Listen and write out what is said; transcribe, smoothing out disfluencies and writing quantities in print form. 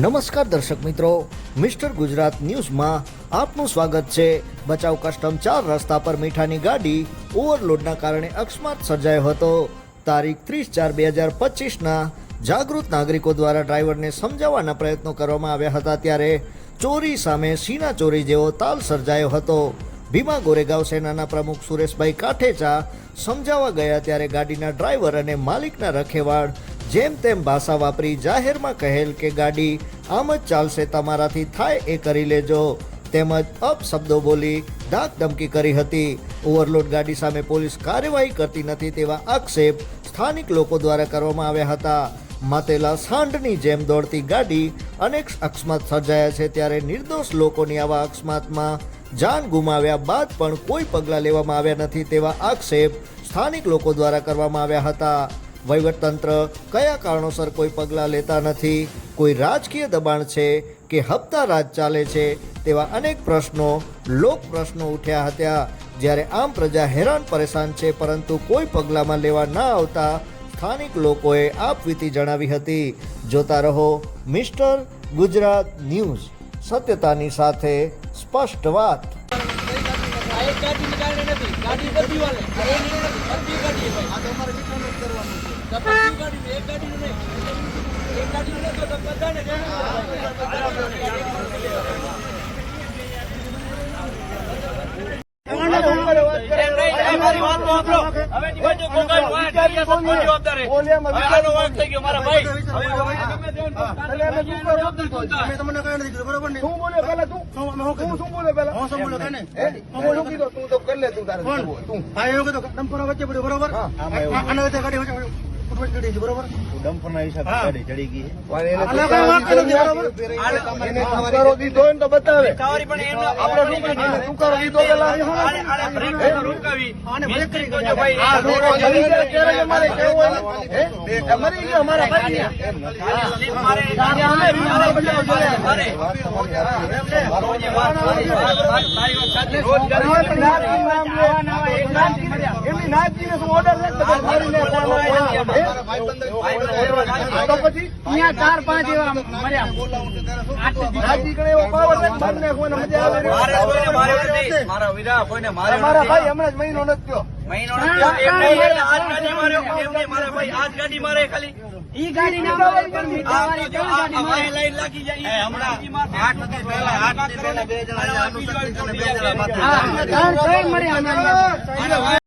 નમસ્કાર દર્શક મિત્રો, મિસ્ટર ગુજરાત ન્યૂઝમાં આપનું સ્વાગત છે। બચાવ કસ્ટમ 4 રસ્તા પર મીઠાની ગાડી ઓવરલોડના કારણે અકસ્માત સર્જાયો હતો। તારીખ 30/4/2025ના જાગૃત નાગરિકો દ્વારા ડ્રાઈવરને સમજાવવાના પ્રયત્નો કરવામાં આવ્યા હતા, ત્યારે ચોરી સામે સીના ચોરી જેવો તાલ સર્જાયો હતો। ભીમા ગોરેગાંવ સેનાના પ્રમુખ સુરેશભાઈ કાઠેચા સમજાવવા ગયા ત્યારે ગાડીના ડ્રાઈવર અને માલિકના રખેવાળ જેમ તેમ ભાષા વાપરી જાહેરમાં કહેલ કે ગાડી આમ જ ચાલશે, તમારાથી થાય એ કરી લેજો તેમજ અપશબ્દો બોલી ધાક ધમકી કરી હતી। ઓવરલોડ ગાડી સામે પોલીસ કાર્યવાહી કરતી નથી તેવા આક્ષેપ સ્થાનિક લોકો દ્વારા કરવામાં આવ્યા હતા। માતેલા સાંઢની જેમ દોડતી ગાડી અનેક અકસ્માત સર્જાયા છે, ત્યારે નિર્દોષ લોકોની આવા અકસ્માતમાં જાન ગુમાવ્યા બાદ પણ કોઈ પગલાં લેવામાં આવ્યા નથી તેવા આક્ષેપ સ્થાનિક લોકો દ્વારા કરવામાં આવ્યા હતા। વહીવટતંત્ર કયા કારણોસર કોઈ પગલાં લેતા નથી, કોઈ રાજકીય દબાણ છે કે હપ્તા રાજ ચાલે છે તેવા અનેક પ્રશ્નો લોક પ્રશ્નો ઉઠ્યા હતા, જ્યારે આમ પ્રજા હેરાન પરેશાન છે પરંતુ કોઈ પગલાંમાં લેવા ના આવતા સ્થાનિક લોકોએ આપવીતી જણાવી હતી। જોતા રહો મિસ્ટર ગુજરાત ન્યૂઝ, સત્યતાની સાથે સ્પષ્ટ વાત। તો પછી અહીંયા 4-5 એવા મળ્યા મારા ભાઈ હમણાં જ મહિનો નથી થયો, આજ ગાડી મારે ખાલી ઈ ગાડી ના મારે પણ મીઠાવાળી લાઈન લાગી જાય હમણાં 8 દિવસ પહેલા 2 જણા